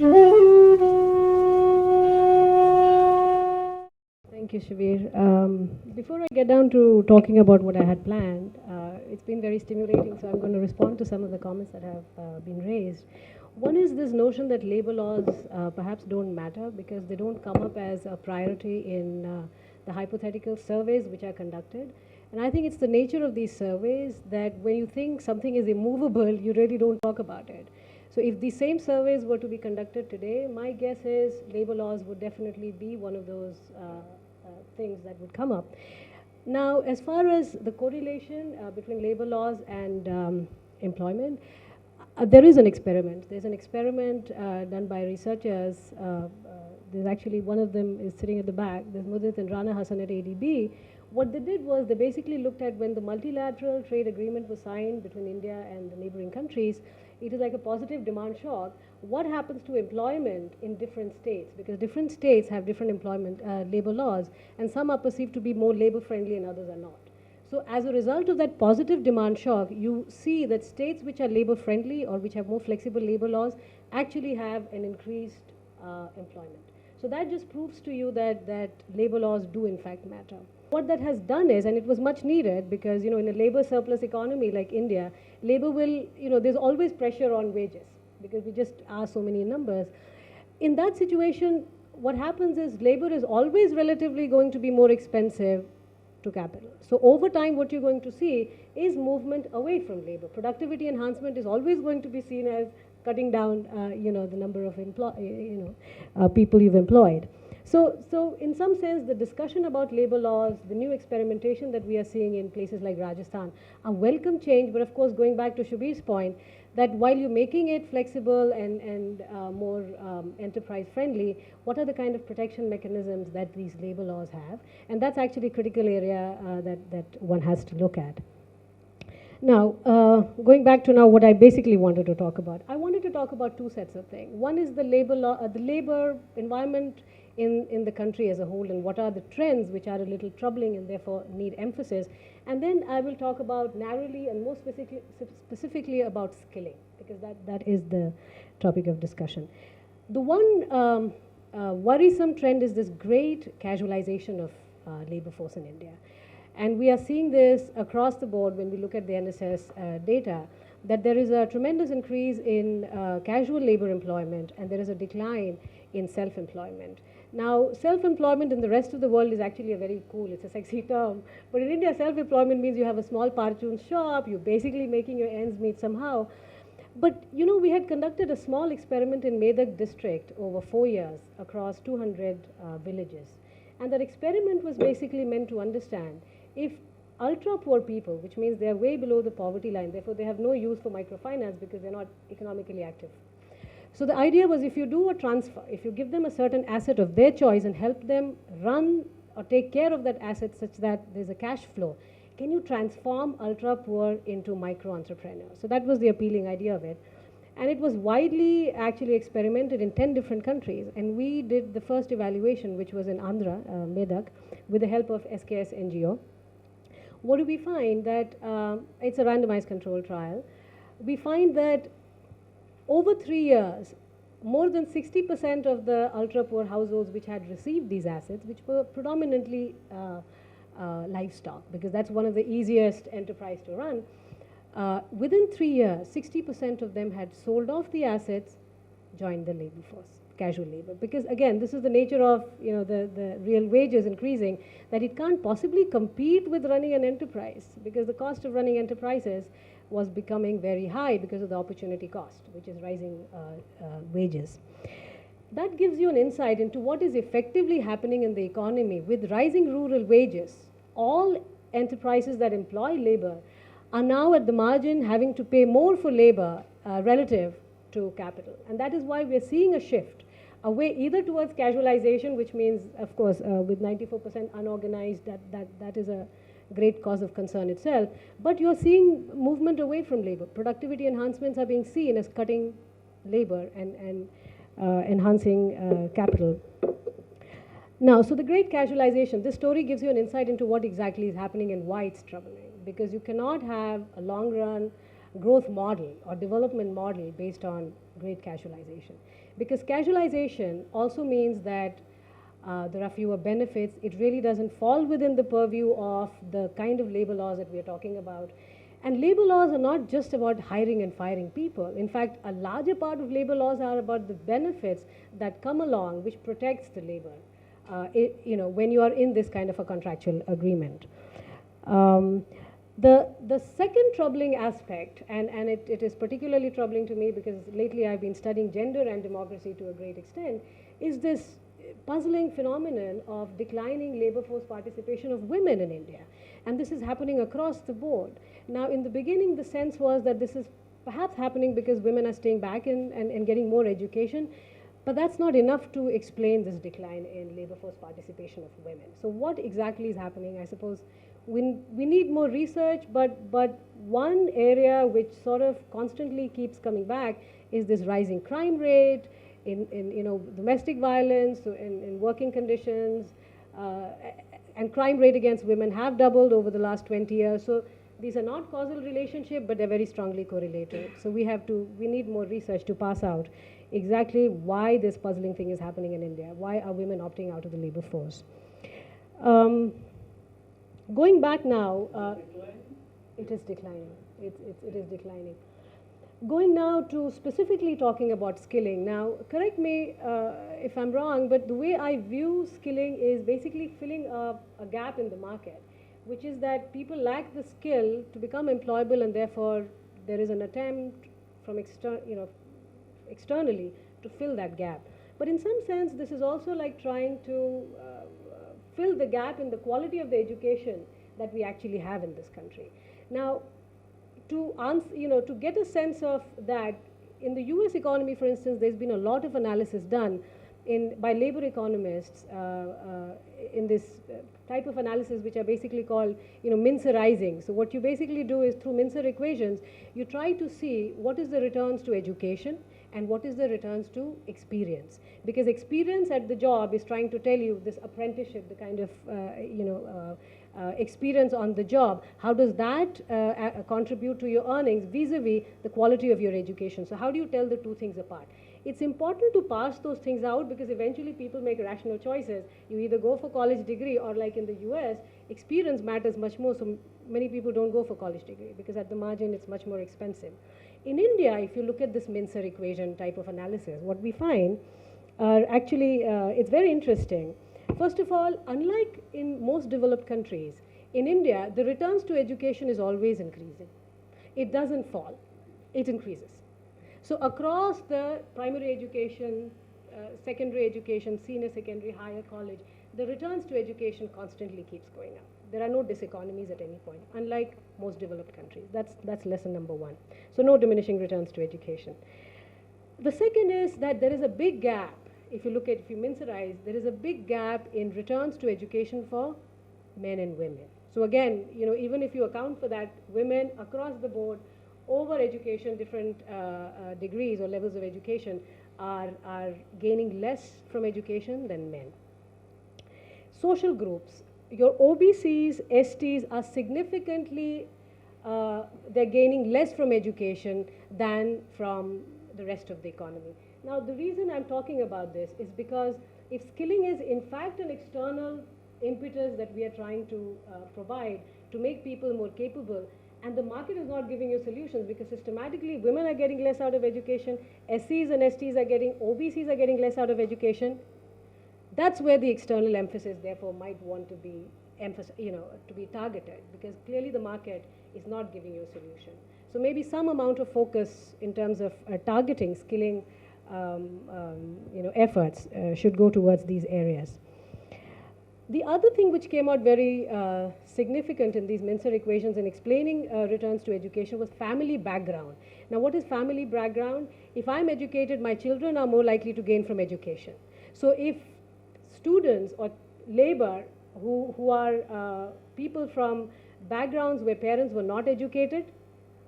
Thank you, Shabir. Before I get down to talking about what I had planned, it's been very stimulating, so I'm going to respond to some of the comments that have been raised. One is this notion that labor laws perhaps don't matter because they don't come up as a priority in the hypothetical surveys which are conducted. And I think it's the nature of these surveys that when you think something is immovable, you really don't talk about it. So if these same surveys were to be conducted today, my guess is labor laws would definitely be one of those things that would come up. Now, as far as the correlation between labor laws and employment, there is an experiment. There's an experiment done by researchers. There's actually one of them is sitting at the back. There's Mudit and Rana Hassan at ADB. What they did was they basically looked at when the multilateral trade agreement was signed between India and the neighboring countries, it is like a positive demand shock. What happens to employment in different states? Because different states have different employment labor laws, and some are perceived to be more labor friendly and others are not. So as a result of that positive demand shock, you see that states which are labor friendly or which have more flexible labor laws actually have an increased employment. So that just proves to you that labor laws do in fact matter. What that has done is, and it was much needed because, in a labor surplus economy like India, labor will, there's always pressure on wages because we just are so many numbers. In that situation, what happens is labor is always relatively going to be more expensive to capital. So over time, what you're going to see is movement away from labor. Productivity enhancement is always going to be seen as cutting down, the number of people you've employed. So in some sense, the discussion about labor laws, the new experimentation that we are seeing in places like Rajasthan, are welcome change. But of course, going back to Shabir's point, that while you're making it flexible and more enterprise friendly, what are the kind of protection mechanisms that these labor laws have? And that's actually a critical area that one has to look at. Now, going back to now what I basically wanted to talk about. I wanted to talk about two sets of things. One is the labor law, the labor environment in the country as a whole, and what are the trends which are a little troubling and therefore need emphasis. And then I will talk about narrowly and more specifically about skilling, because that is the topic of discussion. The one worrisome trend is this great casualization of labor force in India. And we are seeing this across the board when we look at the NSS data, that there is a tremendous increase in casual labor employment and there is a decline in self-employment. Now, self-employment in the rest of the world is actually a very cool, it's a sexy term. But in India, self-employment means you have a small parchun shop, you're basically making your ends meet somehow. But, we had conducted a small experiment in Medak district over 4 years across 200 villages. And that experiment was basically meant to understand if ultra poor people, which means they are way below the poverty line, therefore they have no use for microfinance because they're not economically active. So the idea was if you do a transfer, if you give them a certain asset of their choice and help them run or take care of that asset such that there's a cash flow, can you transform ultra poor into micro entrepreneurs? So that was the appealing idea of it. And it was widely actually experimented in 10 different countries. And we did the first evaluation, which was in Andhra, Medak, with the help of SKS NGO. What do we find? That it's a randomized control trial. We find that over 3 years, more than 60% of the ultra poor households which had received these assets, which were predominantly livestock, because that's one of the easiest enterprise to run, within 3 years, 60% of them had sold off the assets, joined the labor force, casual labor. Because again, this is the nature of the real wages increasing, that it can't possibly compete with running an enterprise, because the cost of running enterprises was becoming very high because of the opportunity cost, which is rising wages. That gives you an insight into what is effectively happening in the economy with rising rural wages. All enterprises that employ labor are now at the margin having to pay more for labor relative to capital. And that is why we're seeing a shift away either towards casualization, which means, of course, with 94% unorganized, that is a great cause of concern itself. But you're seeing movement away from labor. Productivity enhancements are being seen as cutting labor and enhancing capital. Now, so the great casualization, this story gives you an insight into what exactly is happening and why it's troubling. Because you cannot have a long-run growth model or development model based on great casualization. Because casualization also means that there are fewer benefits. It really doesn't fall within the purview of the kind of labor laws that we are talking about. And labor laws are not just about hiring and firing people. In fact, a larger part of labor laws are about the benefits that come along, which protects the labor, when you are in this kind of a contractual agreement. The second troubling aspect, and it is particularly troubling to me because lately I've been studying gender and democracy to a great extent, is this puzzling phenomenon of declining labor force participation of women in India. And this is happening across the board. Now, in the beginning, the sense was that this is perhaps happening because women are staying back and getting more education. But that's not enough to explain this decline in labor force participation of women. So what exactly is happening? I suppose we need more research, but one area which sort of constantly keeps coming back is this rising crime rate in domestic violence, in working conditions, and crime rate against women have doubled over the last 20 years. So these are not causal relationship, but they're very strongly correlated. So we need more research to pass out exactly why this puzzling thing is happening in India. Why are women opting out of the labor force? Going back now, it is declining. It is declining. Going now to specifically talking about skilling. Now, correct me if I'm wrong, but the way I view skilling is basically filling a gap in the market, which is that people lack the skill to become employable, and therefore there is an attempt from externally to fill that gap. But in some sense, this is also like trying to fill the gap in the quality of the education that we actually have in this country. Now, to get a sense of that, in the US economy, for instance, there's been a lot of analysis done by labor economists in this type of analysis, which are basically called Mincerizing. So what you basically do is, through Mincer equations, you try to see what is the returns to education and what is the returns to experience. Because experience at the job is trying to tell you this apprenticeship, the kind of experience on the job, how does that contribute to your earnings vis-a-vis the quality of your education? So how do you tell the two things apart? It's important to pass those things out, because eventually people make rational choices. You either go for college degree, or like in the US, experience matters much more, so many people don't go for college degree because at the margin it's much more expensive. In India, if you look at this Mincer equation type of analysis, what we find are actually, it's very interesting. First of all, unlike in most developed countries, in India, the returns to education is always increasing. It doesn't fall, it increases. So across the primary education, secondary education, senior secondary, higher college, the returns to education constantly keeps going up. There are no diseconomies at any point, unlike most developed countries. That's lesson number one. So no diminishing returns to education. The second is that there is a big gap. If you Mincerize, there is a big gap in returns to education for men and women. So again, even if you account for that, women across the board, over education, different degrees or levels of education, are gaining less from education than men. Social groups, your OBCs, STs are significantly, they're gaining less from education than from the rest of the economy. Now, the reason I'm talking about this is because if skilling is in fact an external impetus that we are trying to provide to make people more capable, and the market is not giving you solutions, because systematically women are getting less out of education, SCs and STs are getting, OBCs are getting less out of education, that's where the external emphasis therefore might want to be to be targeted, because clearly the market is not giving you a solution. So maybe some amount of focus in terms of targeting skilling efforts should go towards these areas. The other thing which came out very significant in these Mincer equations in explaining returns to education was family background. Now, what is family background? If I'm educated, my children are more likely to gain from education. So if students or labor who are people from backgrounds where parents were not educated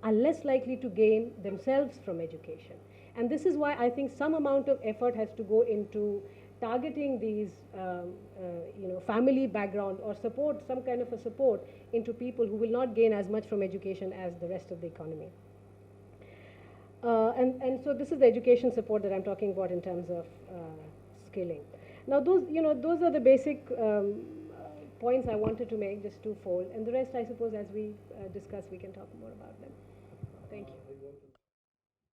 are less likely to gain themselves from education. And this is why I think some amount of effort has to go into targeting these family background or support, some kind of a support into people who will not gain as much from education as the rest of the economy. And so this is the education support that I'm talking about in terms of skilling. Now those are the basic points I wanted to make, just twofold, and the rest I suppose as we discuss we can talk more about them. Thank you.